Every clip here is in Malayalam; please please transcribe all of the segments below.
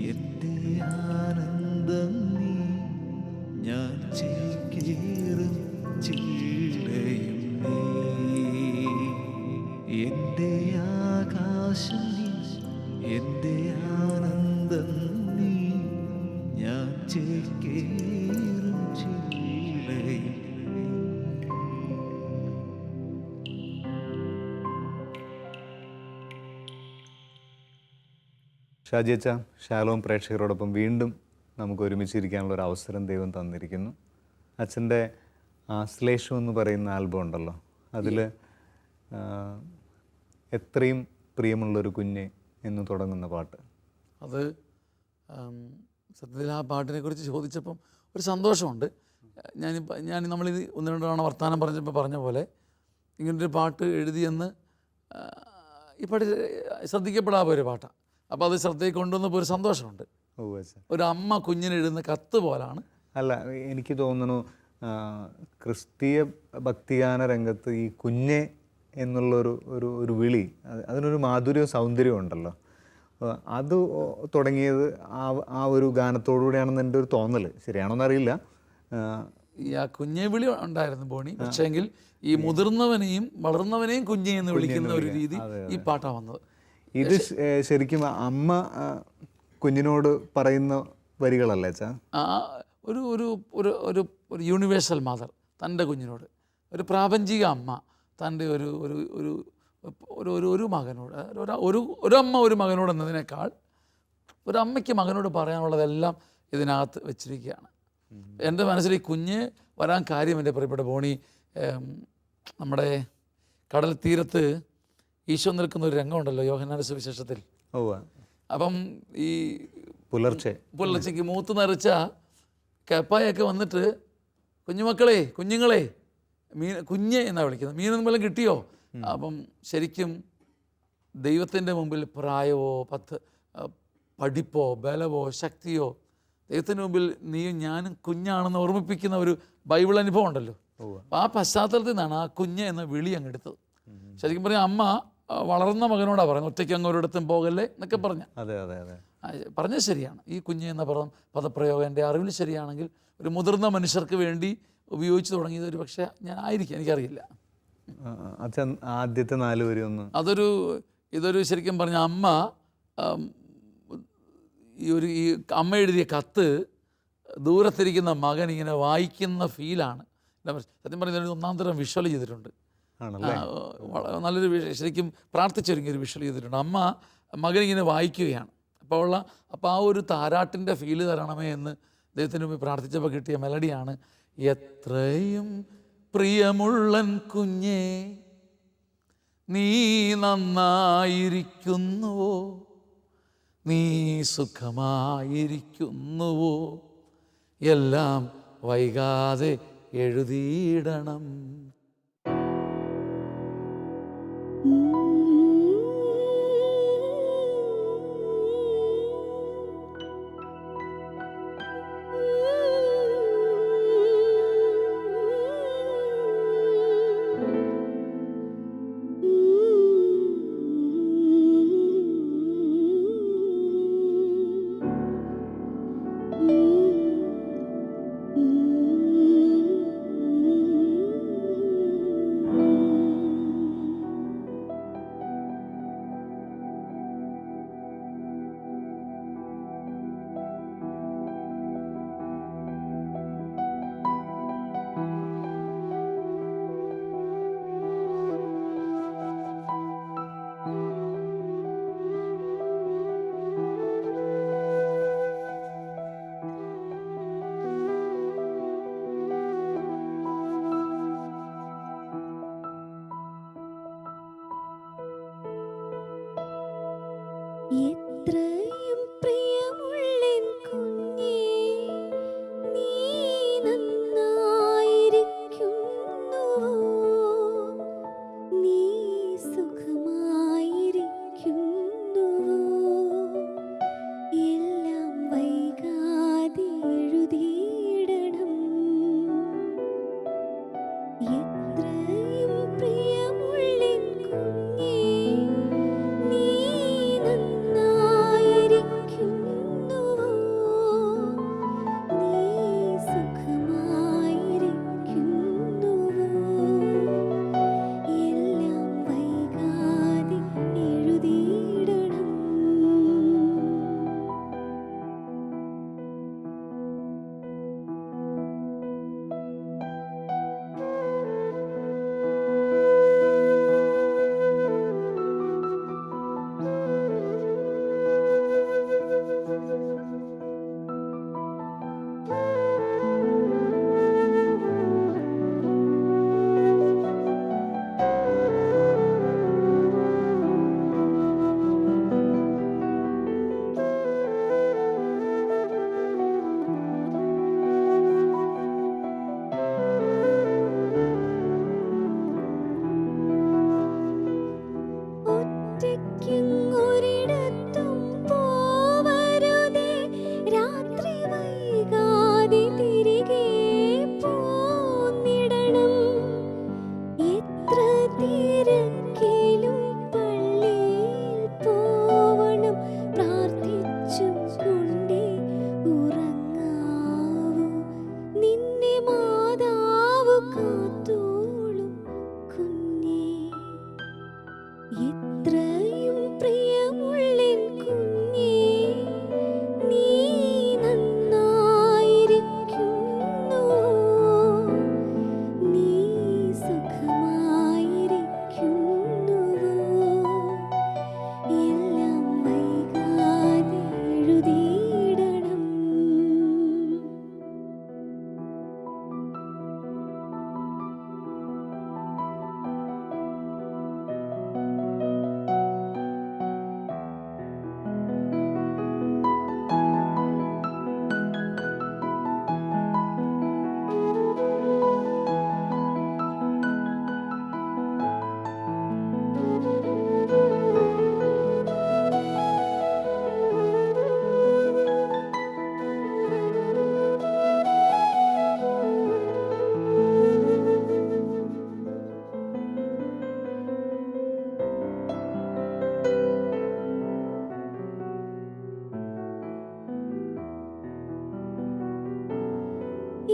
എൻ്റെ ആനന്ദം നീ, ഞാൻ ചേക്കേറും ചില്ലയും നീ, എൻ്റെ ആകാശം നീ, എൻ്റെ ആനന്ദം നീ, ഞാൻ ചേക്കേറും ചില്ലയും. ഷാജി അച്ഛാ, ഷാലോം പ്രേക്ഷകരോടൊപ്പം വീണ്ടും നമുക്ക് ഒരുമിച്ചിരിക്കാനുള്ള ഒരു അവസരം ദൈവം തന്നിരിക്കുന്നു. അച്ഛൻ്റെ ആശ്ലേഷം എന്ന് പറയുന്ന ആൽബം ഉണ്ടല്ലോ, അതിൽ എത്രയും പ്രിയമുള്ളൊരു കുഞ്ഞ് എന്ന് തുടങ്ങുന്ന പാട്ട്, അത് സത്യത്തിൽ ആ പാട്ടിനെക്കുറിച്ച് ചോദിച്ചപ്പം ഒരു സന്തോഷമുണ്ട്. ഞാൻ നമ്മളിത് ഒന്ന് രണ്ട് തവണ വർത്തമാനം പറഞ്ഞപ്പോൾ പറഞ്ഞ പോലെ ഇങ്ങനൊരു പാട്ട് എഴുതിയെന്ന് ഈ പാട്ട് ശ്രദ്ധിക്കപ്പെടാത്ത ഒരു പാട്ടാണ്. അപ്പോൾ അത് ശ്രദ്ധയിൽ കൊണ്ടുവന്നപ്പോൾ ഒരു സന്തോഷമുണ്ട്. ഒരു അമ്മ കുഞ്ഞിന് എഴുതുന്ന കത്ത് പോലാണ്. അല്ല, എനിക്ക് തോന്നുന്നു ക്രിസ്തീയ ഭക്തിഗാന രംഗത്ത് ഈ കുഞ്ഞെ എന്നുള്ളൊരു ഒരു വിളി, അതിനൊരു മാധുര്യവും സൗന്ദര്യവും ഉണ്ടല്ലോ. അത് തുടങ്ങിയത് ആ ഒരു ഗാനത്തോടുകൂടിയാണെന്ന് എൻ്റെ ഒരു തോന്നൽ. ശരിയാണോന്നറിയില്ല. ഈ ആ കുഞ്ഞെ വിളി ഉണ്ടായിരുന്നു ബോണി, പക്ഷേങ്കിൽ ഈ മുതിർന്നവനെയും വളർന്നവനെയും കുഞ്ഞെ എന്ന് വിളിക്കുന്ന ഒരു രീതി ഈ പാട്ടാണ് വന്നത്. ഇത് ശരിക്കും അമ്മ കുഞ്ഞിനോട് പറയുന്ന വരികളല്ലേ അച്ഛാ? ഒരു ഒരു ഒരു ഒരു ഒരു യൂണിവേഴ്സൽ മദർ തൻ്റെ കുഞ്ഞിനോട്, ഒരു പ്രാപഞ്ചിക അമ്മ തൻ്റെ ഒരു ഒരു ഒരു ഒരു ഒരു മകനോട്, ഒരു അമ്മ ഒരു മകനോട് എന്നതിനേക്കാൾ ഒരു അമ്മയ്ക്ക് മകനോട് പറയാനുള്ളതെല്ലാം ഇതിനകത്ത് വെച്ചിരിക്കുകയാണ്. എൻ്റെ മനസ്സിൽ ഈ കുഞ്ഞ് വരാൻ കാര്യം എൻ്റെ പ്രിയപ്പെട്ട ബോണി, നമ്മുടെ കടൽ തീരത്ത് ഈശോ നിൽക്കുന്ന ഒരു രംഗമുണ്ടല്ലോ യോഹന്നാന്റെ സുവിശേഷത്തിൽ. അപ്പം ഈ പുലർച്ചയ്ക്ക് മൂത്ത് നിറച്ച കപ്പായൊക്കെ വന്നിട്ട് കുഞ്ഞുങ്ങളെ കുഞ്ഞ് എന്നാണ് വിളിക്കുന്നത്. മീനൊന്നും വല്ലതും കിട്ടിയോ? അപ്പം ശരിക്കും ദൈവത്തിൻ്റെ മുമ്പിൽ പ്രായമോ പഠിപ്പോ ബലവോ ശക്തിയോ, ദൈവത്തിൻ്റെ മുമ്പിൽ നീയും ഞാനും കുഞ്ഞാണെന്ന് ഓർമ്മിപ്പിക്കുന്ന ഒരു ബൈബിൾ അനുഭവം ഉണ്ടല്ലോ. അപ്പം ആ പശ്ചാത്തലത്തിൽ നിന്നാണ് ആ കുഞ്ഞ് എന്ന വിളി അങ്ങ് എടുത്തത്. ശരിക്കും പറഞ്ഞാൽ അമ്മ വളർന്ന മകനോടാണ് പറയുന്നത്, ഒറ്റയ്ക്ക് അങ്ങ് ഒരിടത്തും പോകല്ലേ എന്നൊക്കെ പറഞ്ഞത് ശരിയാണ്. ഈ കുഞ്ഞ് എന്ന പദപ്രയോഗം എൻ്റെ അറിവിൽ ശരിയാണെങ്കിൽ ഒരു മുതിർന്ന മനുഷ്യർക്ക് വേണ്ടി ഉപയോഗിച്ച് തുടങ്ങിയത് ഒരു പക്ഷേ ആയിരിക്കും, എനിക്കറിയില്ല. അച്ഛൻ ആദ്യത്തെ 4 വരി ഒന്ന് ഇതൊരു ശരിക്കും പറഞ്ഞ അമ്മ ഈ അമ്മ എഴുതിയ കത്ത് ദൂരത്തിരിക്കുന്ന മകൻ ഇങ്ങനെ വായിക്കുന്ന ഫീലാണ്. സത്യം പറഞ്ഞാൽ ഒന്നാം തരം വിഷ്വൽ ചെയ്തിട്ടുണ്ട്. നല്ലൊരു ശരിക്കും പ്രാർത്ഥിച്ചൊരുങ്ങിയൊരു വിഷ്വൽ ചെയ്തിട്ടുണ്ട്. അമ്മ മകനിങ്ങനെ വായിക്കുകയാണ്. അപ്പോൾ ആ ഒരു താരാട്ടിൻ്റെ ഫീല് തരണമേ എന്ന് ദൈവത്തിന് മുമ്പ് പ്രാർത്ഥിച്ചപ്പോൾ കിട്ടിയ മെലഡിയാണ് എത്രയും പ്രിയമുള്ളൻ കുഞ്ഞേ നീ നന്നായിരിക്കുന്നുവോ, നീ സുഖമായിരിക്കുന്നുവോ, എല്ലാം വൈകാതെ എഴുതിയിടണം.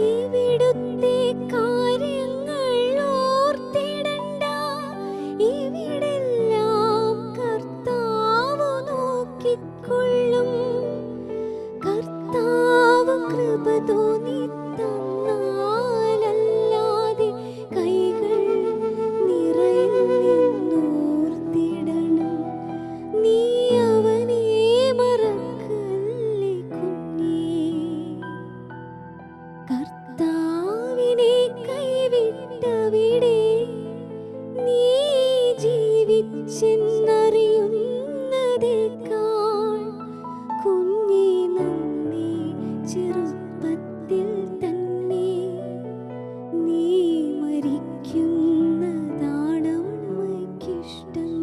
ഇവിടുത്തെ കാര്യങ്ങൾ ഓർത്തിടണ്ട, ഇവിടെല്ലാം കർത്താവ് നോക്കിക്കൊള്ളും. കർത്താവ് കൃപ തോന്നി തന്നാലല്ലാതെ കൈകൾ നിറയിൽ നിന്നോർത്തിടണം. നീ അവനെ മറക്കല്ലേ കുഞ്ഞേ. കർത്താവിനെ കൈവിട്ടവിടെ നീ ജീവിച്ചെന്നറിയുന്നതേക്കാൾ കുഞ്ഞേ നന്ദി ചെറുപ്പത്തിൽ തന്നെ നീ മരിക്കുന്നതാണ് അമ്മയ്ക്കിഷ്ടം.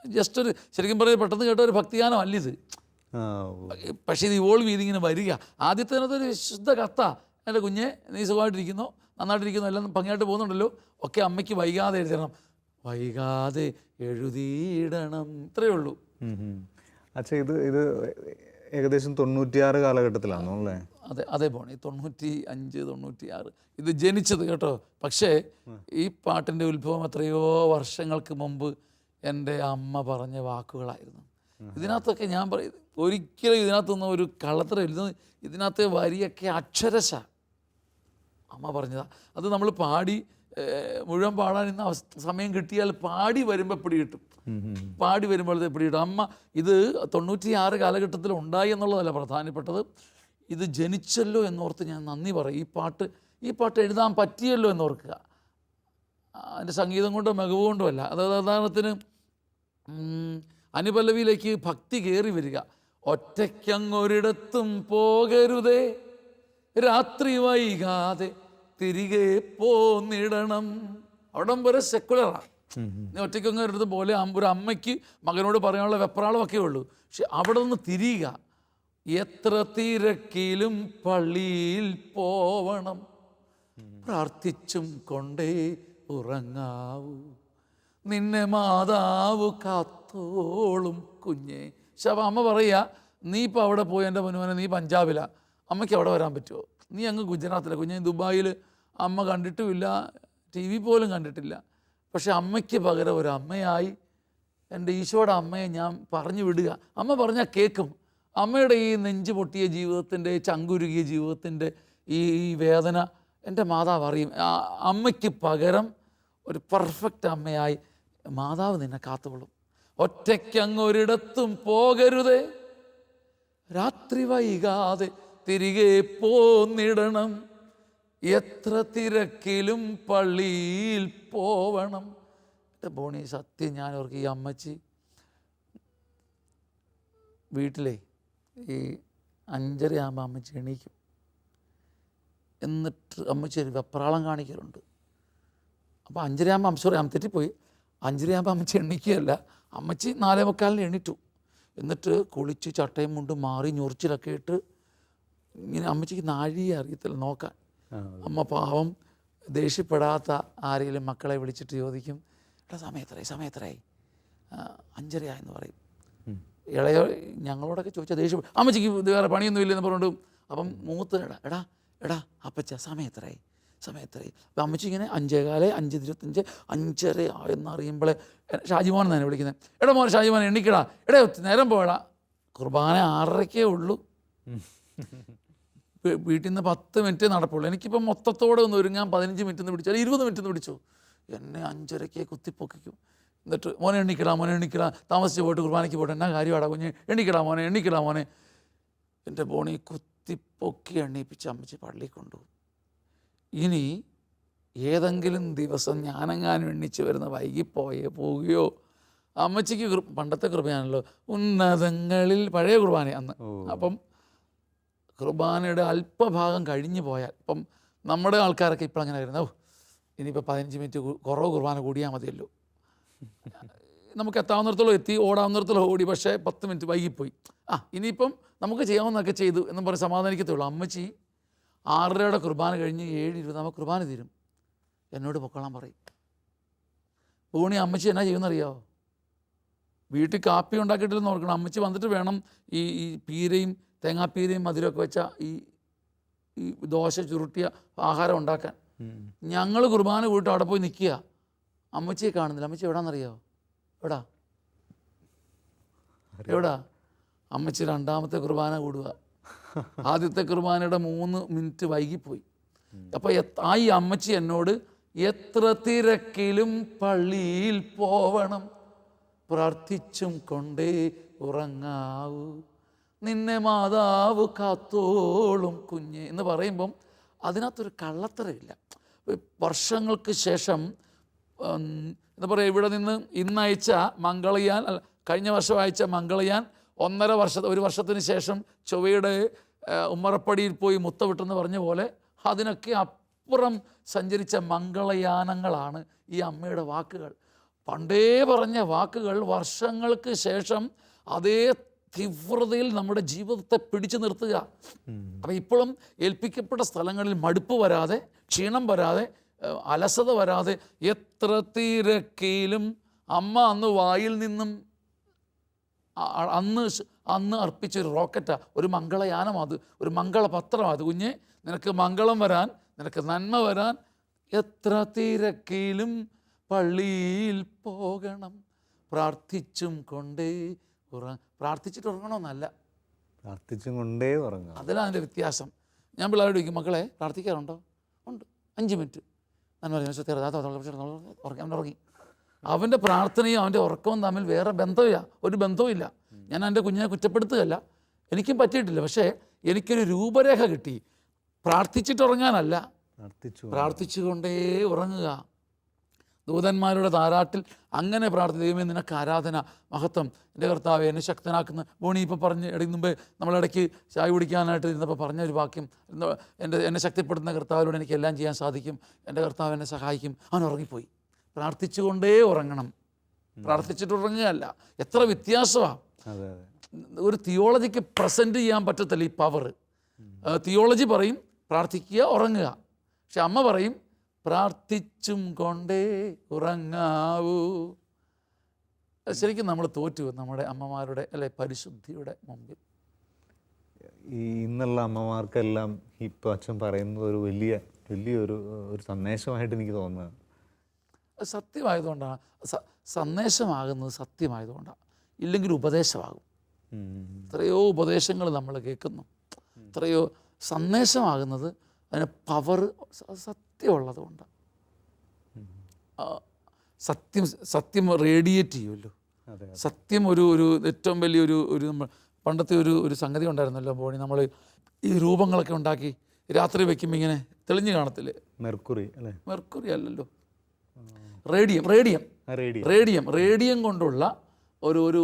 ജസ്റ്റ് ഒരു ശരിക്കും പറയുക പെട്ടെന്ന് കേട്ട ഒരു ഭക്തിഗാനം അല്ലിത്. ആ, പക്ഷേ ഇത് ഇവോൾവ് ചെയ്തിങ്ങനെ വരിക. ആദ്യത്തെ ഒരു ശുദ്ധ കത്ത, എൻ്റെ കുഞ്ഞെ നീ സുഖമായിട്ടിരിക്കുന്നോ, നന്നായിട്ടിരിക്കുന്നോ, എല്ലാം ഭംഗിയായിട്ട് പോകുന്നുണ്ടല്ലോ, ഒക്കെ അമ്മയ്ക്ക് വൈകാതെ എഴുതണം, വൈകാതെ എഴുതിയിടണം, ഇത്രയേ ഉള്ളൂ. അച്ഛാ ഇത് ഇത് ഏകദേശം 96 കാലഘട്ടത്തിലാണോ അല്ലേ? അതെ അതേ പോണേ, 95, 96 ഇത് ജനിച്ചത് കേട്ടോ. പക്ഷേ ഈ പാട്ടിൻ്റെ ഉത്ഭവം എത്രയോ വർഷങ്ങൾക്ക് മുമ്പ് എൻ്റെ അമ്മ പറഞ്ഞ വാക്കുകളായിരുന്നു. ഇതിനകത്തൊക്കെ ഞാൻ പറയും, ഒരിക്കലും ഇതിനകത്തൊന്നും ഒരു കള്ളത്തരമില്ല. ഇതിനകത്തെ വരിയൊക്കെ അക്ഷരശ അമ്മ പറഞ്ഞതാ. അത് നമ്മൾ പാടി മുഴുവൻ പാടാൻ ഇന്ന് സമയം കിട്ടിയാൽ പാടി വരുമ്പോൾ പിടി കിട്ടും. പാടി വരുമ്പോഴത്തെ പിടി കിട്ടും. അമ്മ ഇത് 96 കാലഘട്ടത്തിൽ ഉണ്ടായി എന്നുള്ളതല്ല പ്രധാനപ്പെട്ടത്, ഇത് ജനിച്ചല്ലോ എന്നോർത്ത് ഞാൻ നന്ദി പറയും. ഈ പാട്ട് എഴുതാൻ പറ്റിയല്ലോ എന്നോർക്കുക. അതിൻ്റെ സംഗീതം കൊണ്ടോ മികവ് കൊണ്ടോ അല്ല. അതായത് ഉദാഹരണത്തിന് അനുപല്ലവിയിലേക്ക് ഭക്തി കയറി വരിക. ഒറ്റയ്ക്കങ്ങൊരിടത്തും പോകരുതേ, രാത്രി വൈകാതെ തിരികെ പോന്നിടണം. അവിടം വരെ സെക്കുലറാണ്. നീ ഒറ്റയ്ക്കങ്ങൊരിടത്ത് പോലെ ഒരു അമ്മയ്ക്ക് മകനോട് പറയാനുള്ള വെപ്രാളമൊക്കെ ഉള്ളൂ. പക്ഷെ അവിടെ നിന്ന് തിരിയുക. എത്ര തിരക്കിലും പള്ളിയിൽ പോവണം, പ്രാർത്ഥിച്ചും കൊണ്ടേ ഉറങ്ങാവൂ, നിന്നെ മാതാവ് കാത്തോളും കുഞ്ഞേ. ശവ അമ്മ പറയുക, നീ ഇപ്പോൾ അവിടെ പോയി എൻ്റെ മുനുവനെ, നീ പഞ്ചാബിലാണ്, അമ്മയ്ക്ക് അവിടെ വരാൻ പറ്റുമോ? നീ അങ്ങ് ഗുജറാത്തിലാണ്, കുഞ്ഞെ ദുബായിൽ അമ്മ കണ്ടിട്ടുമില്ല, ടി വി പോലും കണ്ടിട്ടില്ല. പക്ഷെ അമ്മയ്ക്ക് പകരം ഒരു അമ്മയായി എൻ്റെ ഈശോയുടെ അമ്മയെ ഞാൻ പറഞ്ഞു വിടുക. അമ്മ പറഞ്ഞാൽ കേൾക്കും. അമ്മയുടെ ഈ നെഞ്ച് പൊട്ടിയ ജീവിതത്തിൻ്റെ, ചങ്കുരുകിയ ജീവിതത്തിൻ്റെ ഈ വേദന എൻ്റെ മാതാവ് അറിയും. അമ്മയ്ക്ക് പകരം ഒരു പെർഫെക്റ്റ് അമ്മയായി മാതാവ് നിന്നെ കാത്തുകൊള്ളും. ഒറ്റയ്ക്കങ്ങൊരിടത്തും പോകരുതേ, രാത്രി വൈകാതെ തിരികെ പോന്നിടണം, എത്ര തിരക്കിലും പള്ളിയിൽ പോവണം. എൻ്റെ ബോണി സത്യം ഞാൻ ഓർക്ക്, ഈ അമ്മച്ചി വീട്ടിലെ ഈ 5:30 ആകുമ്പോൾ അമ്മച്ചി എണീക്കും. എന്നിട്ട് അമ്മച്ചി ഒരു വെപ്രാളം കാണിക്കലുണ്ട്. അപ്പോൾ 5:30 ആകുമ്പോൾ ഞാൻ തെറ്റിപ്പോയി, 5:30 ആകുമ്പോൾ അമ്മച്ചി എണീക്കുകയല്ല, അമ്മച്ചി 4:45 എണീറ്റു. എന്നിട്ട് കുളിച്ച് ചട്ടയും മുണ്ടും മാറി ഞൊറിച്ചിലൊക്കെ ഇട്ട് ഇങ്ങനെ, അമ്മച്ചിക്ക് നാഴിയെ അറിയത്തില്ല നോക്കാൻ. അമ്മ പാവം ദേഷ്യപ്പെടാത്ത ആരെങ്കിലും മക്കളെ വിളിച്ചിട്ട് ചോദിക്കും, എടാ സമയത്രയായി 5:30 എന്ന് പറയും. ഇളയ ഞങ്ങളോടൊക്കെ ചോദിച്ചാൽ ദേഷ്യം, അമ്മച്ചിക്ക് വേറെ പണിയൊന്നും ഇല്ലെന്ന് പറഞ്ഞിട്ട്. അപ്പം മൂത്ത് എടാ അപ്പച്ച സമയത്രയായി. അപ്പം അമ്മച്ചി ഇങ്ങനെ 5:15, 5:25, 5:30 എന്നറിയുമ്പോഴേ ഷാജിമോൻ തന്നെ വിളിക്കുന്നത്, എടാ മോൻ ഷാജിമോൻ എണ്ണിക്കടാ, എടാ നേരം പോയടാ. കുർബാന 6:30 ഉള്ളൂ, വീട്ടിൽ നിന്ന് 10 മിനിറ്റ് നടപ്പുള്ളൂ. എനിക്കിപ്പം മൊത്തത്തോടെ ഒന്ന് ഒരുങ്ങാൻ 15 മിനിറ്റ് എന്ന് പിടിച്ചാൽ 20 മിനിറ്റ് എന്ന് പിടിച്ചു. എന്നെ 5:30 കുത്തിപ്പൊക്കിക്കും. എന്നിട്ട് മോനെ എണ്ണിക്കടാ, താമസിച്ച് പോയിട്ട് കുർബാനയ്ക്ക് പോയിട്ട് എന്നാ കാര്യമാടാ കുഞ്ഞ്, എണ്ണിക്കടാ മോനെ. എൻ്റെ ബോണി കുത്തിപ്പൊക്കി എണ്ണീപ്പിച്ച് അമ്മച്ചി പള്ളിയിൽ കൊണ്ടുപോകും. ഇനി ഏതെങ്കിലും ദിവസം ഞാനെങ്ങാനും എണ്ണിച്ച് വരുന്ന പോവുകയോ അമ്മച്ചിക്ക് പണ്ടത്തെ കൃപയാണല്ലോ, ഉന്നതങ്ങളിൽ പഴയ കുർബാന അന്ന്. അപ്പം കുർബാനയുടെ അല്പഭാഗം കഴിഞ്ഞു പോയാൽ, ഇപ്പം നമ്മുടെ ആൾക്കാരൊക്കെ ഇപ്പോൾ അങ്ങനെ വരുന്നത്, ഇനിയിപ്പോൾ 15 മിനിറ്റ് കുറവ് കുർബാന കൂടിയാൽ മതിയല്ലോ, നമുക്ക് എത്താവുന്നിടത്തോളം എത്തി, ഓടാവുന്നിടത്തോളം ഓടി, പക്ഷേ 10 മിനിറ്റ് വൈകിപ്പോയി, ഇനിയിപ്പം നമുക്ക് ചെയ്യാവുന്നതൊക്കെ ചെയ്തു എന്നും പറഞ്ഞ് സമാധാനിക്കത്തുള്ളൂ. അമ്മച്ചി 6:30 കുർബാന കഴിഞ്ഞ് 7:20 നമുക്ക് കുർബാന തീരും, എന്നോട് പൊക്കോളാൻ പറയും. പൂണി അമ്മച്ചി എന്നാ ചെയ്യുമെന്നറിയാമോ? വീട്ടിൽ കാപ്പി ഉണ്ടാക്കിയിട്ടില്ലെന്ന് ഓർക്കണം, അമ്മച്ചി വന്നിട്ട് വേണം ഈ പീരയും തേങ്ങാപ്പീരയും മധുരമൊക്കെ വെച്ച ഈ ദോശ ചുരുട്ടിയ ആഹാരം ഉണ്ടാക്കാൻ. ഞങ്ങൾ കുർബാന പോയിട്ട് അവിടെ പോയി നിൽക്കുക, അമ്മച്ചിയെ കാണുന്നില്ല. അമ്മച്ചി എവിടാന്നറിയാമോ? എവിടാ? അമ്മച്ചി 2ാമത്തെ കുർബാന കൂടുക, ആദ്യത്തെ കുർബാനയുടെ 3 മിനിറ്റ് വൈകിപ്പോയി. അപ്പോൾ ഈ അമ്മച്ചി എന്നോട് എത്ര തിരക്കിലും പള്ളിയിൽ പോവണം, പ്രാർത്ഥിച്ചും കൊണ്ടേ ഉറങ്ങാവൂ, നിന്നെ മാതാവ് കാത്തോളും കുഞ്ഞ് എന്ന് പറയുമ്പം അതിനകത്തൊരു കള്ളത്തരമില്ല. വർഷങ്ങൾക്ക് ശേഷം എന്താ പറയുക, ഇവിടെ നിന്ന് ഇന്നയച്ച മംഗളയാൻ, കഴിഞ്ഞ വർഷം അയച്ച മംഗളയാൻ 1 വർഷത്തിന് ശേഷം ചൊവ്വയുടെ ഉമ്മറപ്പടിയിൽ പോയി മുത്തവിട്ടെന്ന് പറഞ്ഞ പോലെ അതിനൊക്കെ അപ്പുറം സഞ്ചരിച്ച മംഗളയാനങ്ങളാണ് ഈ അമ്മയുടെ വാക്കുകൾ. പണ്ടേ പറഞ്ഞ വാക്കുകൾ വർഷങ്ങൾക്ക് ശേഷം അതേ തീവ്രതയിൽ നമ്മുടെ ജീവിതത്തെ പിടിച്ചു നിർത്തുക. അപ്പം ഇപ്പോഴും ഏൽപ്പിക്കപ്പെട്ട സ്ഥലങ്ങളിൽ മടുപ്പ് വരാതെ, ക്ഷീണം വരാതെ, അലസത വരാതെ, എത്ര തിരക്കിലും അമ്മ അന്ന് വായിൽ നിന്നും അന്ന് അർപ്പിച്ചൊരു റോക്കറ്റാണ്, ഒരു മംഗളയാനം, അത് ഒരു മംഗളപത്രമാണ്. അത് കുഞ്ഞെ, നിനക്ക് മംഗളം വരാൻ, നിനക്ക് നന്മ വരാൻ, എത്ര തിരക്കിലും പള്ളിയിൽ പോകണം, പ്രാർത്ഥിച്ചും കൊണ്ടേ പ്രാർത്ഥിച്ചിട്ട് ഉറങ്ങണമെന്നല്ല, പ്രാർത്ഥിച്ചും കൊണ്ടേ ഉറങ്ങണം. അതിലാണ് അതിൻ്റെ വ്യത്യാസം. ഞാൻ പിള്ളേരോട് ചോദിക്കും, മക്കളെ പ്രാർത്ഥിക്കാറുണ്ടോ? ഉണ്ട്, 5 മിനിറ്റ്. ഞാൻ പറഞ്ഞു ഉറങ്ങി. അവൻ്റെ പ്രാർത്ഥനയും അവൻ്റെ ഉറക്കവും തമ്മിൽ വേറെ ഒരു ബന്ധവുമില്ല. ഞാൻ എൻ്റെ കുഞ്ഞിനെ കുറ്റപ്പെടുത്തുകയല്ല, എനിക്കും പറ്റിയിട്ടില്ല. പക്ഷേ എനിക്കൊരു രൂപരേഖ കിട്ടി, പ്രാർത്ഥിച്ചിട്ട് ഉറങ്ങാനല്ല, പ്രാർത്ഥിച്ചുകൊണ്ടേ ഉറങ്ങുക. ദൂതന്മാരുടെ താരാട്ടിൽ അങ്ങനെ ദൈവമേ നിനക്ക് ആരാധന, മഹത്വം, എൻ്റെ കർത്താവെ എന്നെ ശക്തനാക്കുന്ന. ബോണി ഇപ്പോൾ പറഞ്ഞ് മുമ്പേ നമ്മളിടയ്ക്ക് ചായ കുടിക്കാനായിട്ട് ഇരുന്നപ്പോൾ പറഞ്ഞ ഒരു വാക്യം, എന്നെ ശക്തിപ്പെടുത്തുന്ന കർത്താവിലൂടെ എനിക്ക് എല്ലാം ചെയ്യാൻ സാധിക്കും, എൻ്റെ കർത്താവ് എന്നെ സഹായിക്കും. അവൻ ഉറങ്ങിപ്പോയി. പ്രാർത്ഥിച്ചുകൊണ്ടേ ഉറങ്ങണം, പ്രാർത്ഥിച്ചിട്ട് ഉറങ്ങുകയല്ല. എത്ര വ്യത്യാസമാണ്. ഒരു തിയോളജിക്ക് പ്രസൻറ്റ് ചെയ്യാൻ പറ്റത്തില്ല ഈ പവർ. തിയോളജി പറയും പ്രാർത്ഥിക്കുക ഉറങ്ങുക, പക്ഷെ അമ്മ പറയും പ്രാർത്ഥിച്ചും കൊണ്ടേ ഉറങ്ങാവൂ. ശരിക്കും നമ്മൾ തോറ്റു നമ്മുടെ അമ്മമാരുടെ പരിശുദ്ധിയുടെ മുമ്പിൽ. ഈ ഇന്നുള്ള അമ്മമാർക്കെല്ലാം ഇപ്പോൾ അച്ഛൻ പറയുന്നത് ഒരു വലിയൊരു സന്ദേശമായിട്ട് എനിക്ക് തോന്നുന്നത്. സത്യമായതുകൊണ്ടാണ്, സന്ദേശമാകുന്നത് സത്യമായതുകൊണ്ടാണ്. ഇല്ലെങ്കിൽ ഉപദേശമാകും. എത്രയോ ഉപദേശങ്ങൾ നമ്മൾ കേൾക്കുന്നു, എത്രയോ സന്ദേശമാകുന്നത് അതിന് പവർ സത്യമുള്ളതുകൊണ്ടാണ്. സത്യം റേഡിയേറ്റ് ചെയ്യുമല്ലോ. സത്യം ഒരു ഏറ്റവും വലിയൊരു നമ്മൾ പണ്ടത്തെ ഒരു സംഗതി ഉണ്ടായിരുന്നല്ലോ ബോണി, നമ്മൾ ഈ രൂപങ്ങളൊക്കെ ഉണ്ടാക്കി രാത്രി വയ്ക്കുമ്പോൾ ഇങ്ങനെ തെളിഞ്ഞു കാണത്തില്ലേ? മെർക്കുറി അല്ലല്ലോ, റേഡിയം കൊണ്ടുള്ള ഒരു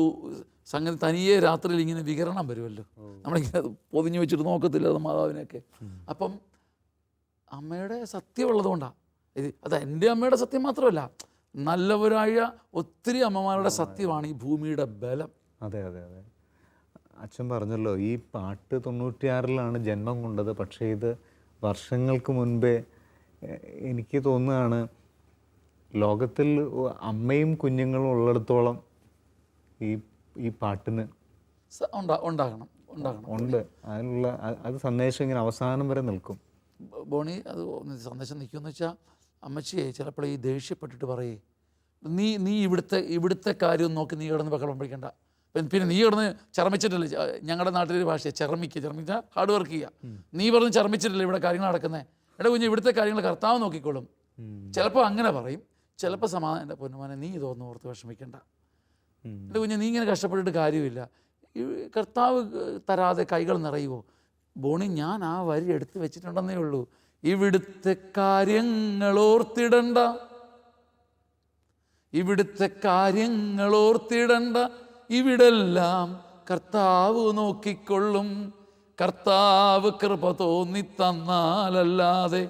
സംഗതി തനിയെ രാത്രിയിൽ ഇങ്ങനെ വികിരണം വരുമല്ലോ. നമ്മളിങ്ങനെ പൊതിഞ്ഞു വെച്ചിട്ട് നോക്കത്തില്ല അത് മാതാവിനെയൊക്കെ. അപ്പം അമ്മയുടെ സത്യമുള്ളതുകൊണ്ടാണ് അത്. എൻ്റെ അമ്മയുടെ സത്യം മാത്രമല്ല, നല്ലവരായ ഒത്തിരി അമ്മമാരുടെ സത്യമാണ് ഈ ഭൂമിയുടെ ബലം. അതെ. അച്ഛൻ പറഞ്ഞല്ലോ ഈ പാട്ട് 96-ലാണ് ജന്മം കൊണ്ടത്. പക്ഷേ ഇത് വർഷങ്ങൾക്ക് മുൻപേ എനിക്ക് തോന്നുകയാണ് ലോകത്തിൽ അമ്മയും കുഞ്ഞുങ്ങളും ഉള്ളിടത്തോളം ഈ പാട്ടിന് ഉണ്ടാകണം. ഉണ്ട്. അതിനുള്ള അത് സന്ദേശം ഇങ്ങനെ അവസാനം വരെ നിൽക്കും. ബോണി അത് സന്ദേശം നിൽക്കുമെന്ന് വെച്ചാൽ അമ്മച്ചിയെ ചിലപ്പോൾ ഈ ദേഷ്യപ്പെട്ടിട്ട് പറയേ, നീ ഇവിടുത്തെ കാര്യം നോക്കി നീ കിടന്ന് ബഹളം പിടിക്കണ്ട. പിന്നെ നീ കിടന്ന് ചർമ്മിച്ചിട്ടില്ലേ, ഞങ്ങളുടെ നാട്ടിലൊരു ഭാഷ ചർമ്മിച്ച ഹാർഡ് വർക്ക് ചെയ്യുക. നീ പറഞ്ഞ് ചർമ്മിച്ചിട്ടില്ല ഇവിടെ കാര്യങ്ങൾ നടക്കുന്നത്, എടാ കുഞ്ഞ് ഇവിടുത്തെ കാര്യങ്ങൾ കർത്താവ് നോക്കിക്കോളും. ചിലപ്പോൾ അങ്ങനെ പറയും, ചിലപ്പോൾ സമാധാനം, എൻ്റെ പൊന്നുമോനെ നീ ഇതൊന്നും ഓർത്ത് വിഷമിക്കണ്ട, എൻ്റെ കുഞ്ഞ് നീ ഇങ്ങനെ കഷ്ടപ്പെട്ടിട്ട് കാര്യമില്ല, ഈ കർത്താവ് തരാതെ കൈകൾ നിറയുമോ? ബോണി, ഞാൻ ആ വരി എടുത്ത് വെച്ചിട്ടുണ്ടെന്നേ ഉള്ളൂ. ഇവിടുത്തെ കാര്യങ്ങൾ ഓർത്തിടണ്ട, ഇവിടുത്തെ കാര്യങ്ങൾ ഓർത്തിടണ്ട, ഇവിടെല്ലാം കർത്താവ് നോക്കിക്കൊള്ളും. കർത്താവ് കൃപ തോന്നി തന്നാലല്ലാതെ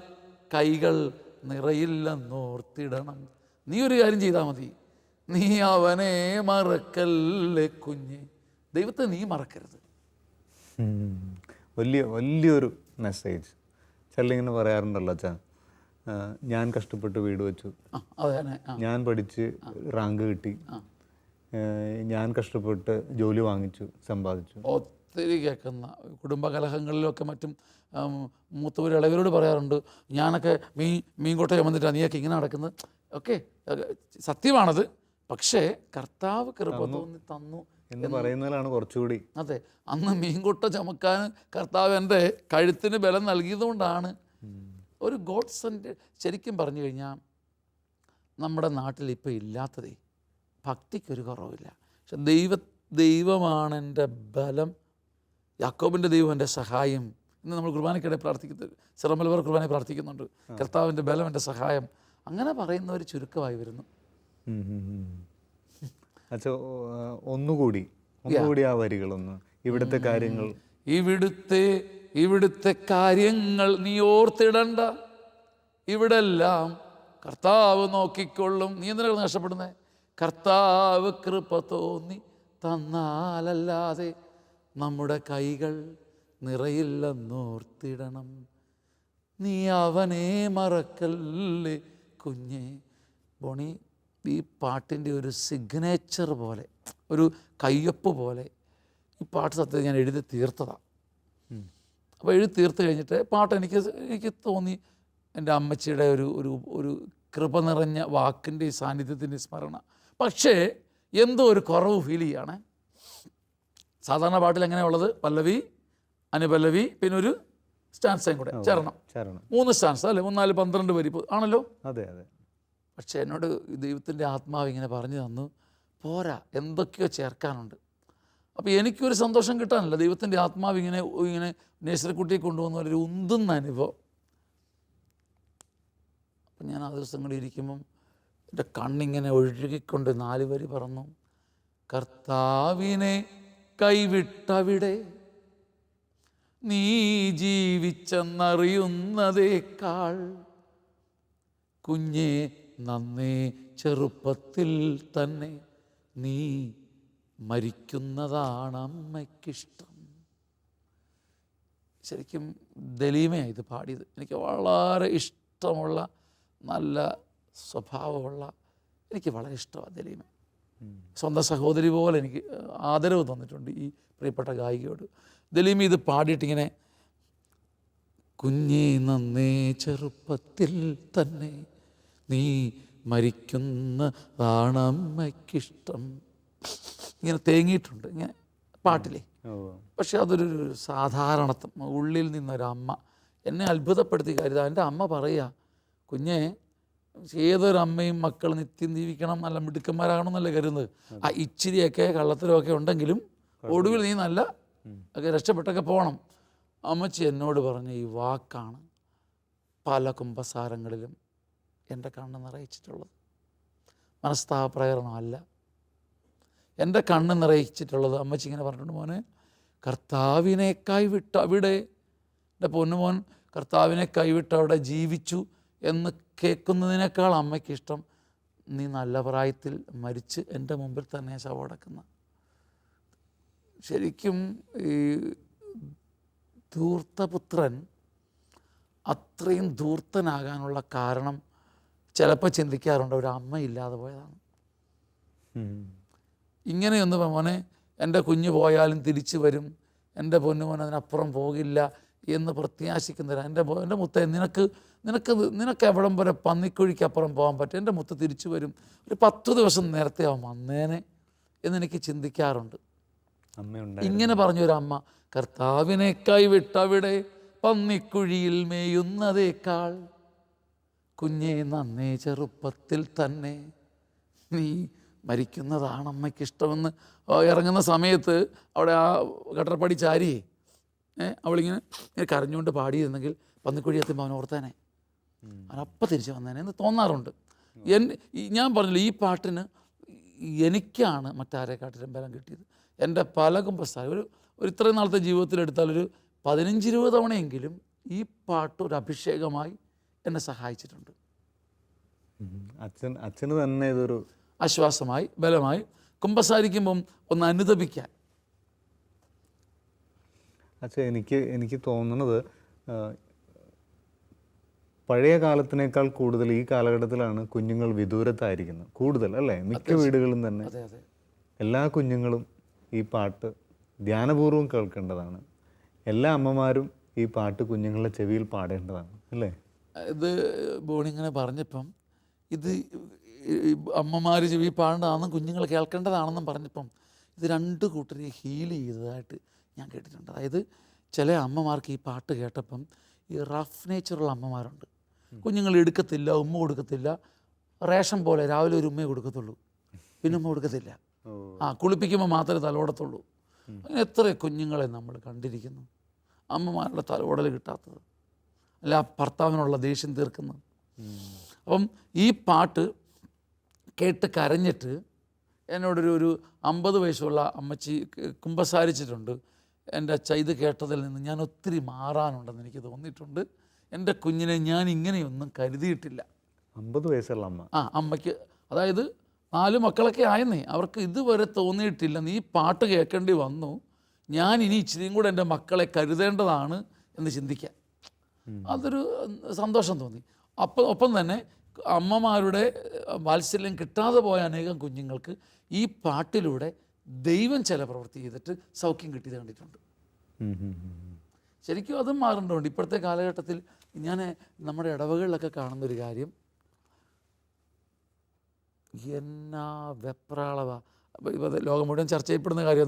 കൈകൾ നിറയില്ലെന്നോർത്തിടണം. നീ ഒരു കാര്യം ചെയ്താൽ മതി, നീ അവനെ മറക്കല്ലേ കുഞ്ഞ്. ദൈവത്തെ നീ മറക്കരുത്. വലിയൊരു മെസ്സേജ്. ചിലങ്ങനെ പറയാറുണ്ടല്ലോ അച്ഛാ, ഞാൻ കഷ്ടപ്പെട്ട് വീട് വെച്ചു, ഞാൻ പഠിച്ച് റാങ്ക് കിട്ടി, ഞാൻ കഷ്ടപ്പെട്ട് ജോലി വാങ്ങിച്ചു, സമ്പാദിച്ചു. ഒത്തിരി കേൾക്കുന്ന കുടുംബകലഹങ്ങളിലൊക്കെ മറ്റും മൂത്തവർ ഇളവരോട് പറയാറുണ്ട്, ഞാനൊക്കെ മീൻകൊട്ട വന്നിട്ട് നീയൊക്കെ ഇങ്ങനെ നടക്കുന്നത്. ഒക്കെ സത്യമാണത്. പക്ഷേ കർത്താവ് കൃപ തോന്നി തന്നു എന്ന് പറയുന്നതിലാണ് കുറച്ചുകൂടി. അതെ, അന്ന് മീൻകൊട്ട ചുമക്കാൻ കർത്താവ് എൻ്റെ കഴുത്തിന് ബലം നൽകിയതുകൊണ്ടാണ്. ഒരു ഗോഡ് സെൻറ്റ് ശരിക്കും പറഞ്ഞു കഴിഞ്ഞാൽ നമ്മുടെ നാട്ടിൽ ഇപ്പോൾ ഇല്ലാത്തതേ ഭക്തിക്കൊരു കുറവില്ല. പക്ഷെ ദൈവമാണ് എൻ്റെ ബലം, യാക്കോബിൻ്റെ ദൈവം എൻ്റെ സഹായം. ഇന്ന് നമ്മൾ കുർബാനയ്ക്കിടെ പ്രാർത്ഥിക്കുന്നത്, സിറമലബാർ കുർബാനയെ പ്രാർത്ഥിക്കുന്നുണ്ട്, കർത്താവിൻ്റെ ബലം എൻ്റെ സഹായം. അങ്ങനെ പറയുന്നവർ ചുരുക്കമായി വരുന്നു. അച്ഛാ ഒന്നുകൂടി ആ വരികളൊന്ന്, ഇവിടുത്തെ കാര്യങ്ങൾ, ഇവിടുത്തെ കാര്യങ്ങൾ നീ ഓർത്തിടണ്ട, ഇവിടെല്ലാം കർത്താവ് നോക്കിക്കൊള്ളും. നീ എന്തിനാണ് നഷ്ടപ്പെടുന്നത്? കർത്താവ് കൃപ തോന്നി തന്നാലല്ലാതെ നമ്മുടെ കൈകൾ നിറയില്ലെന്നോർത്തിടണം. നീ അവനെ മറക്കല്ലേ കുഞ്ഞെ. ബോണി, ഈ പാട്ടിൻ്റെ ഒരു സിഗ്നേച്ചർ പോലെ, ഒരു കയ്യൊപ്പ് പോലെ ഈ പാട്ട് സത്യത്തിൽ ഞാൻ എഴുതി തീർത്തതാണ്. അപ്പോൾ എഴുതി തീർത്ത് കഴിഞ്ഞിട്ട് പാട്ട് എനിക്ക് തോന്നി എൻ്റെ അമ്മച്ചിയുടെ ഒരു കൃപ നിറഞ്ഞ വാക്കിൻ്റെ ഈ സാന്നിധ്യത്തിൻ്റെ സ്മരണ. പക്ഷേ എന്തോ ഒരു കുറവ് ഫീൽ ചെയ്യാണ്. സാധാരണ പാട്ടിൽ എങ്ങനെയുള്ളത്? പല്ലവി, അനുപല്ലവി, പിന്നെ ഒരു സ്റ്റാൻസയും കൂടെ ചരണം. 3 സ്റ്റാൻസ് അല്ലേ? 3, 4, 12 വരി ആണല്ലോ. അതെ അതെ. പക്ഷേ എന്നോട് ദൈവത്തിൻ്റെ ആത്മാവ് ഇങ്ങനെ പറഞ്ഞു തന്നു, പോരാ, എന്തൊക്കെയോ ചേർക്കാനുണ്ട്. അപ്പോൾ എനിക്കൊരു സന്തോഷം കിട്ടാനില്ല. ദൈവത്തിൻ്റെ ആത്മാവ് ഇങ്ങനെ നേഴ്സറിക്കുട്ടിയെ കൊണ്ടുവന്ന ഒരു ഉന്തുന്ന അനുഭവം. അപ്പം ഞാൻ ആ ദിവസങ്ങളിൽ ഇരിക്കുമ്പം എൻ്റെ കണ്ണിങ്ങനെ ഒഴുകിക്കൊണ്ട് 4 വരി പറഞ്ഞു. കർത്താവിനെ കൈവിട്ടവിടെ നീ ജീവിച്ചെന്നറിയുന്നതേക്കാൾ കുഞ്ഞെ നന്നേ ചെറുപ്പത്തിൽ തന്നെ നീ മരിക്കുന്നതാണ് അമ്മയ്ക്കിഷ്ടം. ശരിക്കും ദലീമയാണ് ഇത് പാടിയത്. എനിക്ക് വളരെ ഇഷ്ടമുള്ള, നല്ല സ്വഭാവമുള്ള, എനിക്ക് വളരെ ഇഷ്ടമാണ് ദലീമ. സ്വന്തം സഹോദരി പോലെ എനിക്ക് ആദരവ് തന്നിട്ടുണ്ട് ഈ പ്രിയപ്പെട്ട ഗായികയോട്. ദലീമ ഇത് പാടിയിട്ടിങ്ങനെ, കുഞ്ഞേ നന്നേ ചെറുപ്പത്തിൽ തന്നെ നീ മരിക്കുന്നതാണ് അമ്മയ്ക്കിഷ്ടം, ഇങ്ങനെ തേങ്ങിയിട്ടുണ്ട് ഇങ്ങനെ പാട്ടിലെ. പക്ഷെ അതൊരു സാധാരണത്വം, ഉള്ളിൽ നിന്നൊരമ്മ എന്നെ അത്ഭുതപ്പെടുത്തിയ കാര്യം. എൻ്റെ അമ്മ പറയുക, കുഞ്ഞെ, ഏതൊരമ്മയും മക്കൾ നിത്യം ജീവിക്കണം, നല്ല മിടുക്കന്മാരാകണം എന്നല്ല കരുതുന്നത്. ആ ഇച്ചിരിയൊക്കെ കള്ളത്തരമൊക്കെ ഉണ്ടെങ്കിലും ഒടുവിൽ നീ നല്ല ഒക്കെ രക്ഷപ്പെട്ടൊക്കെ പോകണം. അമ്മച്ചി എന്നോട് പറഞ്ഞ ഈ വാക്കാണ് പല കുമ്പസാരങ്ങളിലും എൻ്റെ കണ്ണ് നിറയിച്ചിട്ടുള്ളത്. മനസ്താപ പ്രേരണമല്ല, എൻ്റെ കണ്ണ് നിറയിച്ചിട്ടുള്ളത്. അമ്മച്ചി ഇങ്ങനെ പറഞ്ഞിട്ടുണ്ട്, മോനെ, കർത്താവിനെ കൈവിട്ട അവിടെ, എൻ്റെ പൊന്നുമോൻ കർത്താവിനെ കൈവിട്ട അവിടെ ജീവിച്ചു എന്ന് കേൾക്കുന്നതിനേക്കാൾ അമ്മയ്ക്കിഷ്ടം നീ നല്ല പ്രായത്തിൽ മരിച്ച് എൻ്റെ മുമ്പിൽ തന്നെ ശവമടക്കുന്ന. ശരിക്കും ഈ ധൂർത്തപുത്രൻ അത്രയും ധൂർത്തനാകാനുള്ള കാരണം ചിലപ്പോൾ ചിന്തിക്കാറുണ്ട്, ഒരു അമ്മ ഇല്ലാതെ പോയതാണ്. ഇങ്ങനെയൊന്ന് മോനെ, എൻ്റെ കുഞ്ഞ് പോയാലും തിരിച്ചു വരും, എൻ്റെ പൊന്നുമോൻ അതിനപ്പുറം പോകില്ല എന്ന് പ്രത്യാശിക്കുന്നില്ല. എൻ്റെ മുത്തേ, നിനക്ക് എവിടം വരെ പന്നിക്കുഴിക്കപ്പുറം പോകാൻ പറ്റും? എൻ്റെ മുത്ത് തിരിച്ചു വരും, ഒരു 10 ദിവസം നേരത്തെ ആവും വന്നേനെ എന്നെനിക്ക് ചിന്തിക്കാറുണ്ട്. ഇങ്ങനെ പറഞ്ഞൊരമ്മ, കർത്താവിനെ കൈവിട്ടവിടെ പന്നിക്കുഴിയിൽ മേയുന്നതേക്കാൾ കുഞ്ഞെ നന്നേ ചെറുപ്പത്തിൽ തന്നെ നീ മരിക്കുന്നതാണ് അമ്മയ്ക്കിഷ്ടമെന്ന് ഇറങ്ങുന്ന സമയത്ത് അവിടെ ആ ഗട്ടർപ്പടി ചാരിയേ അവളിങ്ങനെ കരഞ്ഞുകൊണ്ട് പാടിയിരുന്നെങ്കിൽ പന്നിക്കുഴി എത്തുമ്പോൾ അവൻ ഓർത്തേനെ, അവനപ്പം തിരിച്ച് വന്നേനെ എന്ന് തോന്നാറുണ്ട്. ഞാൻ പറഞ്ഞില്ല, ഈ പാട്ടിന് എനിക്കാണ് മറ്റാരെക്കാട്ടിലും ബലം കിട്ടിയത്. എൻ്റെ പല കുമ്പസാരം ഒരു ഇത്രയും നാളത്തെ ജീവിതത്തിലെടുത്താൽ ഒരു 15-20 തവണയെങ്കിലും ഈ പാട്ട് ഒരു അഭിഷേകമായി എന്നെ സഹായിച്ചിട്ടുണ്ട്. അച്ഛന് തന്നെ ഇതൊരു ആശ്വാസമായി, ബലമായി, കുമ്പസാരിക്കുമ്പം ഒന്ന് അനുതപിക്കാൻ. അച്ഛാ, എനിക്ക് തോന്നുന്നത് പഴയ കാലത്തിനേക്കാൾ കൂടുതൽ ഈ കാലഘട്ടത്തിലാണ് കുഞ്ഞുങ്ങൾ വിദൂരത്തായിരിക്കുന്നത് കൂടുതൽ, അല്ലേ? മിക്ക വീടുകളും തന്നെ എല്ലാ കുഞ്ഞുങ്ങളും ഈ പാട്ട് ധ്യാനപൂർവ്വം കേൾക്കേണ്ടതാണ്. എല്ലാ അമ്മമാരും ഈ പാട്ട് കുഞ്ഞുങ്ങളുടെ ചെവിയിൽ പാടേണ്ടതാണ്, അല്ലേ? ഇത് ബോണിങ്ങനെ പറഞ്ഞപ്പം ഇത് അമ്മമാർ ചെവി പാടേണ്ടതാണെന്നും കുഞ്ഞുങ്ങൾ കേൾക്കേണ്ടതാണെന്നും പറഞ്ഞപ്പം ഇത് രണ്ട് കൂട്ടരെ ഹീൽ ചെയ്തതായിട്ട് ഞാൻ കേട്ടിട്ടുണ്ട്. അതായത് ചില അമ്മമാർക്ക് ഈ പാട്ട് കേട്ടപ്പം ഈ റഫ് നേച്ചറുള്ള അമ്മമാരുണ്ട്. കുഞ്ഞുങ്ങൾ എടുക്കത്തില്ല, ഉമ്മ കൊടുക്കത്തില്ല, റേഷൻ പോലെ രാവിലെ ഒരു ഉമ്മയെ കൊടുക്കത്തുള്ളൂ, പിന്നെ ഉമ്മ കൊടുക്കത്തില്ല, കുളിപ്പിക്കുമ്പോൾ മാത്രമേ തലോടത്തുള്ളൂ. അങ്ങനെ എത്ര കുഞ്ഞുങ്ങളെ നമ്മൾ കണ്ടിരിക്കുന്നു, അമ്മമാരുടെ തലോടൽ കിട്ടാത്തത്, അല്ല ഭർത്താവിനുള്ള ദേഷ്യം തീർക്കുന്നത്. അപ്പം ഈ പാട്ട് കേട്ട് കരഞ്ഞിട്ട് എന്നോടൊരു 50 വയസ്സുള്ള അമ്മച്ചി കുമ്പസാരിച്ചിട്ടുണ്ട്. എൻ്റെ അച്ഛ, ഇത് കേട്ടതിൽ നിന്ന് ഞാൻ ഒത്തിരി മാറാനുണ്ടെന്ന് എനിക്ക് തോന്നിയിട്ടുണ്ട്. എൻ്റെ കുഞ്ഞിനെ ഞാൻ ഇങ്ങനെയൊന്നും കരുതിയിട്ടില്ല. 50 വയസ്സുള്ള അമ്മ. അമ്മയ്ക്ക്, അതായത് 4 മക്കളൊക്കെ ആയെന്നേ, അവർക്ക് ഇതുവരെ തോന്നിയിട്ടില്ല ഈ പാട്ട് കേൾക്കേണ്ടി വന്നു, ഞാൻ ഇനി ഇച്ചിരിയും കൂടെ എൻ്റെ മക്കളെ കരുതേണ്ടതാണ് എന്ന് ചിന്തിക്കാൻ. അതൊരു സന്തോഷം തോന്നി. ഒപ്പം തന്നെ അമ്മമാരുടെ വാത്സല്യം കിട്ടാതെ പോയ അനേകം കുഞ്ഞുങ്ങൾക്ക് ഈ പാട്ടിലൂടെ ദൈവം ചില പ്രവൃത്തി ചെയ്തിട്ട് സൗഖ്യം കിട്ടിയത് കണ്ടിട്ടുണ്ട്. ശരിക്കും അതും മാറേണ്ടതുണ്ട്. ഇപ്പോഴത്തെ കാലഘട്ടത്തിൽ ഞാൻ നമ്മുടെ ഇടവകളിലൊക്കെ കാണുന്നൊരു കാര്യം, എന്നാ വെപ്രാളവ, ലോകം മുഴുവൻ ചർച്ച ചെയ്യപ്പെടുന്ന കാര്യം,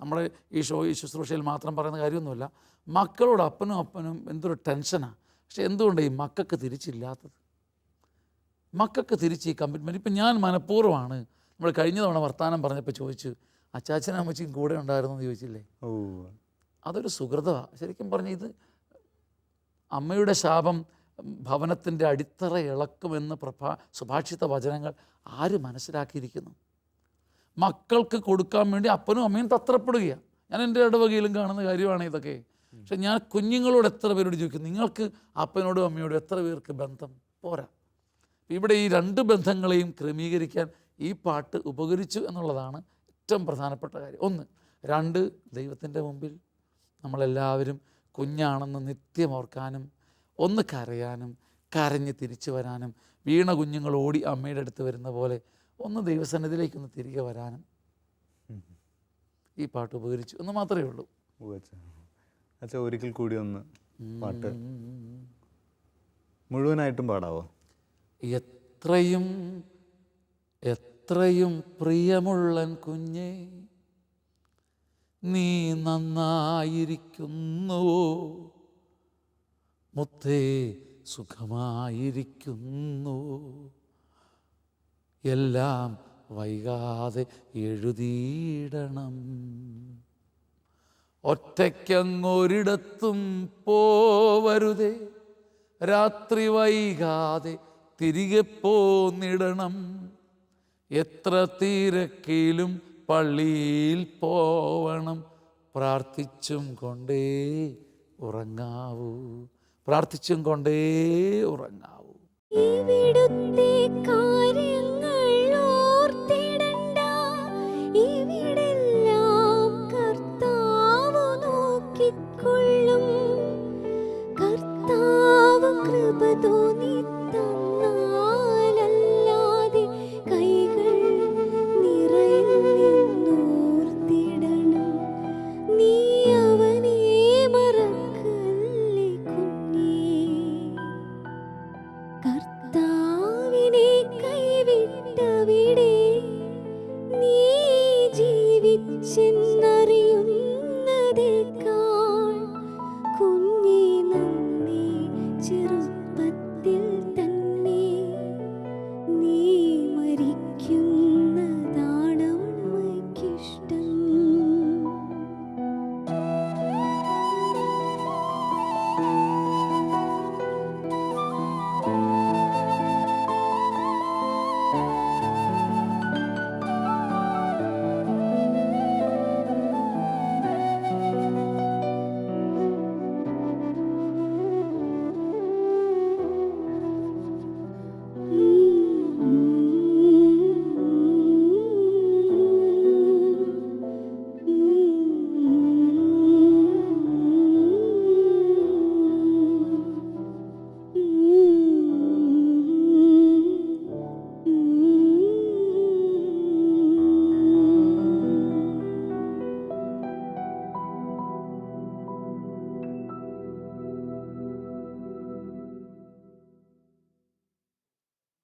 നമ്മുടെ ഈ ശുശ്രൂഷയിൽ മാത്രം പറയുന്ന കാര്യമൊന്നുമല്ല. മക്കളോട് അപ്പനും എന്തൊരു ടെൻഷനാണ്. പക്ഷെ എന്തുകൊണ്ടാണ് ഈ മക്കൾക്ക് തിരിച്ചില്ലാത്തത്? മക്കൾക്ക് തിരിച്ച് ഈ കമ്മിറ്റ്മെൻറ്റ്. ഇപ്പം ഞാൻ മനഃപൂർവ്വമാണ്, നമ്മൾ കഴിഞ്ഞ തവണ വർത്തമാനം പറഞ്ഞപ്പോൾ ചോദിച്ചു, അച്ചാച്ചനും അമ്മച്ചിയും കൂടെ ഉണ്ടായിരുന്നു എന്ന് ചോദിച്ചില്ലേ? അതൊരു സുഹൃതമാണ്. ശരിക്കും പറഞ്ഞ ഇത് അമ്മയുടെ ശാപം ഭവനത്തിൻ്റെ അടിത്തറ ഇളക്കുമെന്ന് സുഭാഷിത വചനങ്ങൾ ആര് മനസ്സിലാക്കിയിരിക്കുന്നു? മക്കൾക്ക് കൊടുക്കാൻ വേണ്ടി അപ്പനും അമ്മയും തത്രപ്പെടുകയാണ്. ഞാൻ എൻ്റെ ഇടവകയിലും കാണുന്ന കാര്യമാണ് ഇതൊക്കെ. പക്ഷെ ഞാൻ കുഞ്ഞുങ്ങളോട് എത്ര പേരോട് ചോദിക്കും, നിങ്ങൾക്ക് അപ്പനോടും അമ്മയോടും എത്ര പേർക്ക് ബന്ധം? പോരാ. ഇവിടെ ഈ 2 ബന്ധങ്ങളെയും ക്രമീകരിക്കാൻ ഈ പാട്ട് ഉപകരിച്ചു എന്നുള്ളതാണ് ഏറ്റവും പ്രധാനപ്പെട്ട കാര്യം. 1. 2, ദൈവത്തിൻ്റെ മുമ്പിൽ നമ്മളെല്ലാവരും കുഞ്ഞാണെന്ന് നിത്യം ഓർക്കാനും, ഒന്ന് കരയാനും, കരഞ്ഞ് തിരിച്ചു വരാനും, വീണ കുഞ്ഞുങ്ങൾ ഓടി അമ്മയുടെ അടുത്ത് വരുന്ന പോലെ ഒന്ന് ദൈവസന്നിധിയിലേക്കൊന്ന് തിരികെ വരാനും ഈ പാട്ട് ഉപകരിച്ചു എന്ന് മാത്രമേ ഉള്ളൂ. അച്ഛാ, ഒരിക്കൽ കൂടി ഒന്ന് പാട്ട് മുഴുവനായിട്ടും പാടാവോ? എത്രയും എത്രയും പ്രിയമുള്ളൻ കുഞ്ഞേ, നീ നന്നായിരിക്കുന്നുവോ? മുത്തേ സുഖമായിരിക്കുന്നു, എല്ലാം വൈകാതെ എഴുതിയിടണം. ഒറ്റയ്ക്കങ്ങൊരിടത്തും പോവരുതേ, രാത്രി വൈകാതെ തിരികെ പോന്നിടണം. എത്ര തിരക്കിലും പള്ളിയിൽ പോവണം, പ്രാർത്ഥിച്ചും കൊണ്ടേ ഉറങ്ങാവൂ, പ്രാർത്ഥിച്ചും കൊണ്ടേ ഉറങ്ങാവൂ. ഇവിടുത്തെ